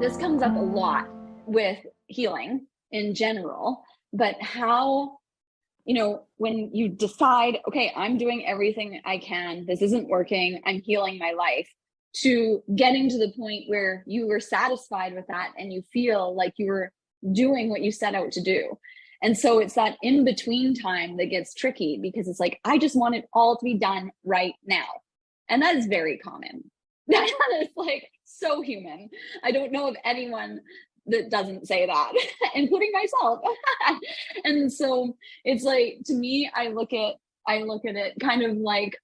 this comes up a lot with healing in general, but how, when you decide, okay, I'm doing everything I can, this isn't working, I'm healing my life, to getting to the point where you were satisfied with that and you feel like you were doing what you set out to do. And so it's that in-between time that gets tricky, because it's like, I just want it all to be done right now. And that is very common. That is like so human. I don't know of anyone that doesn't say that, including myself. And so it's like, to me, I look at it kind of like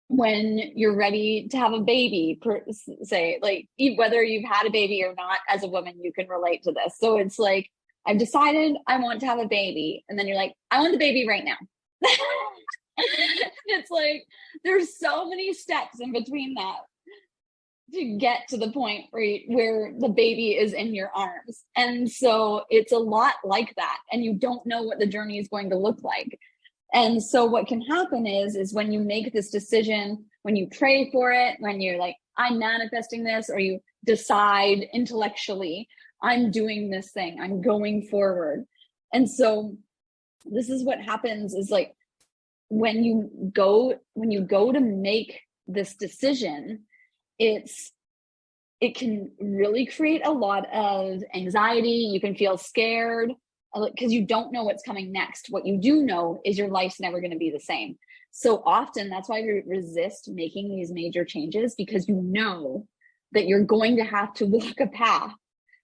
when you're ready to have a baby, say, like, whether you've had a baby or not, as a woman, you can relate to this. So it's like, I've decided I want to have a baby. And then you're like, I want the baby right now. It's like, there's so many steps in between that to get to the point where the baby is in your arms. And so it's a lot like that. And you don't know what the journey is going to look like. And so what can happen is when you make this decision, when you pray for it, when you're like, I'm manifesting this, or you decide intellectually, I'm doing this thing, I'm going forward. And so this is what happens, is like, when you go to make this decision, it can really create a lot of anxiety. You can feel scared because you don't know what's coming next. What you do know is your life's never going to be the same. So often that's why we resist making these major changes, because you know that you're going to have to walk a path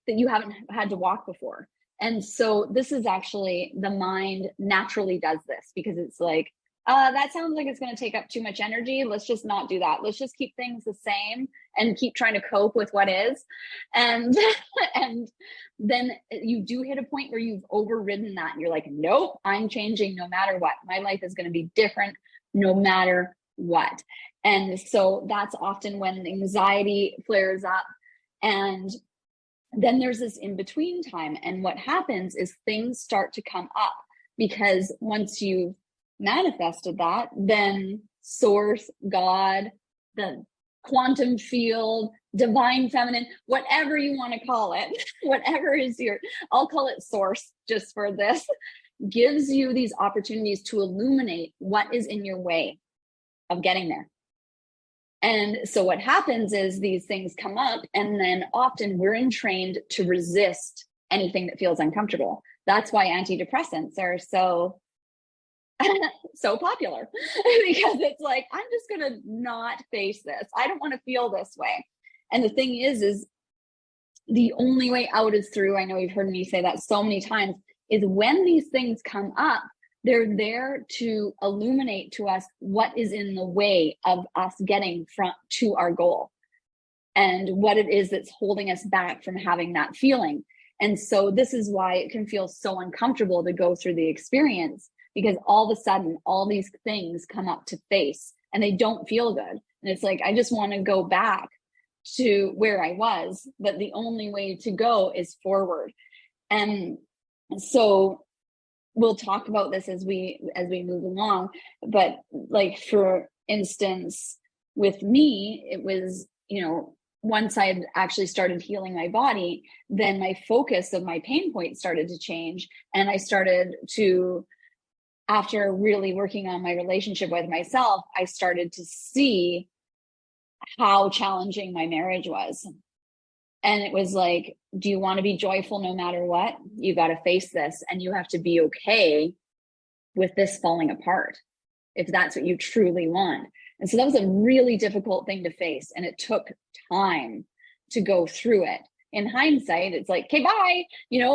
that you haven't had to walk before. And so this is actually, the mind naturally does this, because it's like, that sounds like it's going to take up too much energy. Let's just not do that. Let's just keep things the same and keep trying to cope with what is. And then you do hit a point where you've overridden that and you're like, nope, I'm changing no matter what. My life is going to be different no matter what. And so that's often when anxiety flares up. And then there's this in-between time. And what happens is things start to come up, because once you've manifested that, then source, God, the quantum field, divine feminine, whatever you want to call it, whatever is I'll call it source just for this, gives you these opportunities to illuminate what is in your way of getting there. And so what happens is these things come up, and then often we're entrained to resist anything that feels uncomfortable. That's why antidepressants are so popular, because it's like, I'm just going to not face this. I don't want to feel this way. And the thing is the only way out is through. I know you've heard me say that so many times, is when these things come up, they're there to illuminate to us what is in the way of us getting to our goal, and what it is that's holding us back from having that feeling. And so this is why it can feel so uncomfortable to go through the experience, because all of a sudden, all these things come up to face and they don't feel good. And it's like, I just want to go back to where I was, but the only way to go is forward. And so we'll talk about this as we move along. But like, for instance, with me, it was, once I had actually started healing my body, then my focus of my pain points started to change. And I started to, after really working on my relationship with myself, I started to see how challenging my marriage was. And it was like, do you want to be joyful no matter what? You got to face this, and you have to be okay with this falling apart if that's what you truly want. And so that was a really difficult thing to face. And it took time to go through it. In hindsight, it's like, okay, bye,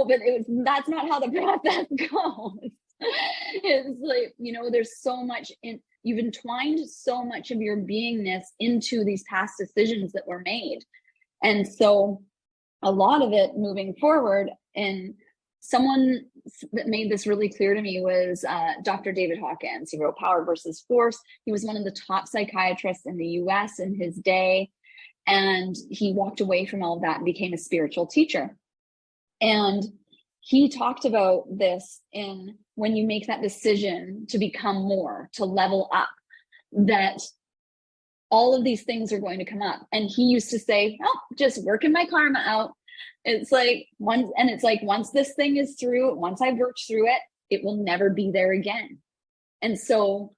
but that's not how the process goes. It's like, there's so much you've entwined so much of your beingness into these past decisions that were made. And so a lot of it moving forward, and someone that made this really clear to me was Dr. David Hawkins. He wrote Power versus Force. He was one of the top psychiatrists in the US in his day. And he walked away from all of that and became a spiritual teacher. And he talked about this in when you make that decision to become more, to level up, that all of these things are going to come up. And he used to say, oh, just working my karma out. It's like once this thing is through, once I've worked through it, it will never be there again. And so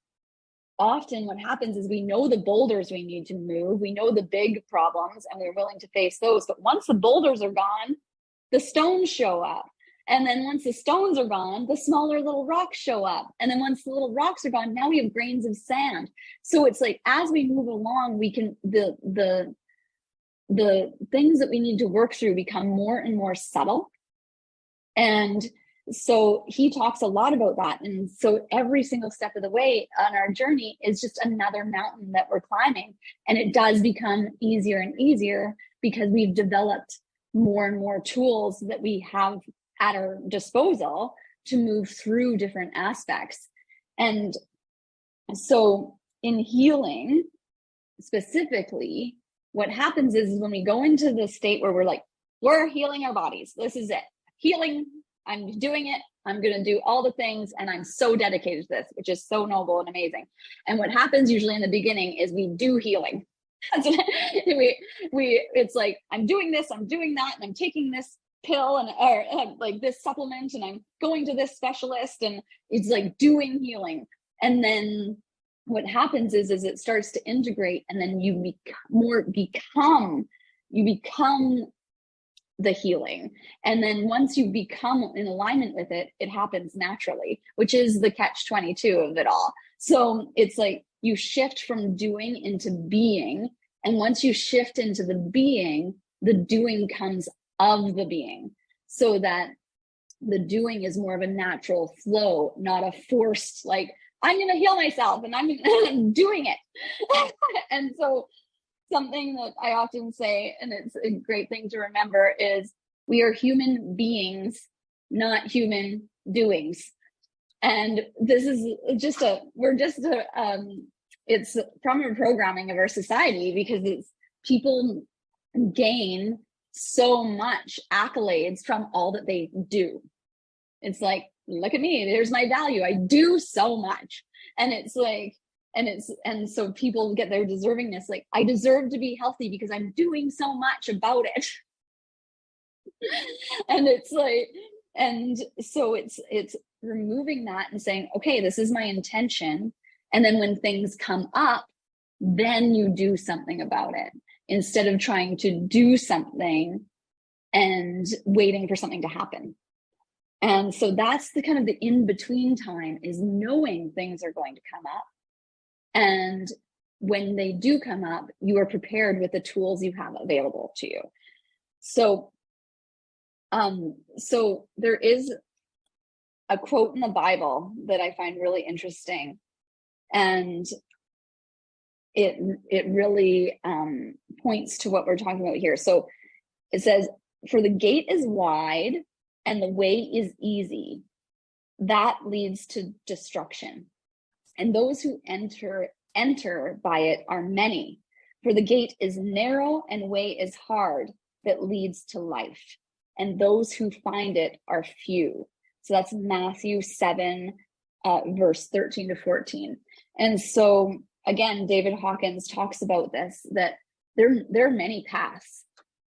often what happens is we know the boulders we need to move, we know the big problems, and we're willing to face those. But once the boulders are gone, the stones show up. And then once the stones are gone, the smaller little rocks show up. And then once the little rocks are gone, now we have grains of sand. So it's like, as we move along, we can, the things that we need to work through become more and more subtle. And so he talks a lot about that. And so every single step of the way on our journey is just another mountain that we're climbing. And it does become easier and easier because we've developed more and more tools that we have at our disposal to move through different aspects. And so in healing specifically, what happens is when we go into the state where we're like, we're healing our bodies. This is it. Healing. I'm doing it. I'm going to do all the things. And I'm so dedicated to this, which is so noble and amazing. And what happens usually in the beginning is we do healing. It's like, I'm doing this, I'm doing that, and I'm taking this pill or like this supplement, and I'm going to this specialist, and it's like doing healing. And then what happens is it starts to integrate, and then you become the healing. And then once you become in alignment with it, it happens naturally, which is the catch-22 of it all. So it's like you shift from doing into being. And once you shift into the being, the doing comes of the being, so that the doing is more of a natural flow, not a forced, like, I'm going to heal myself and I'm doing it. And so something that I often say, and it's a great thing to remember, is we are human beings, not human doings. And this is it's from a programming of our society, because it's people gain so much accolades from all that they do. It's like, look at me, there's my value. I do so much. And it's like, and so people get their deservingness, like, I deserve to be healthy because I'm doing so much about it. And it's like, and so it's removing that and saying, okay, this is my intention. And then when things come up, then you do something about it, instead of trying to do something and waiting for something to happen. And so that's the kind of the in-between time, is knowing things are going to come up. And when they do come up, you are prepared with the tools you have available to you. So, so there is a quote in the Bible that I find really interesting, and it really points to what we're talking about here. So it says, "For the gate is wide and the way is easy, that leads to destruction. And those who enter by it are many. For the gate is narrow and way is hard that leads to life. And those who find it are few." So that's Matthew 7, verse 13 to 14. And so again, David Hawkins talks about this, that there are many paths.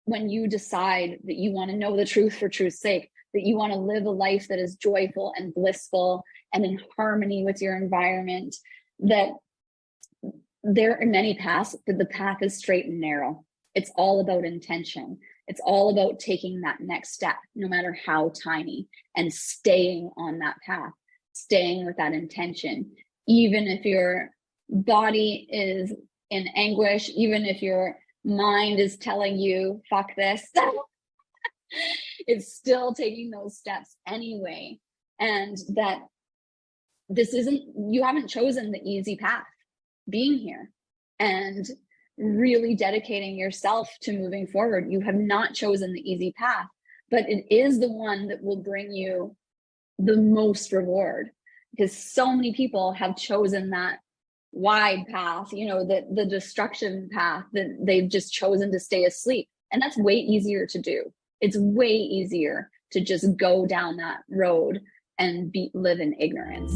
When you decide that you want to know the truth for truth's sake, that you want to live a life that is joyful and blissful and in harmony with your environment, that there are many paths, but the path is straight and narrow. It's all about intention. It's all about taking that next step, no matter how tiny, and staying on that path, staying with that intention. Even if your body is in anguish, even if your mind is telling you, fuck this, it's still taking those steps anyway. And that this isn't, you haven't chosen the easy path. Being here and really dedicating yourself to moving forward, you have not chosen the easy path, but it is the one that will bring you the most reward, because so many people have chosen that wide path, you know, the destruction path, that they've just chosen to stay asleep. And that's way easier to do. It's way easier to just go down that road and live in ignorance.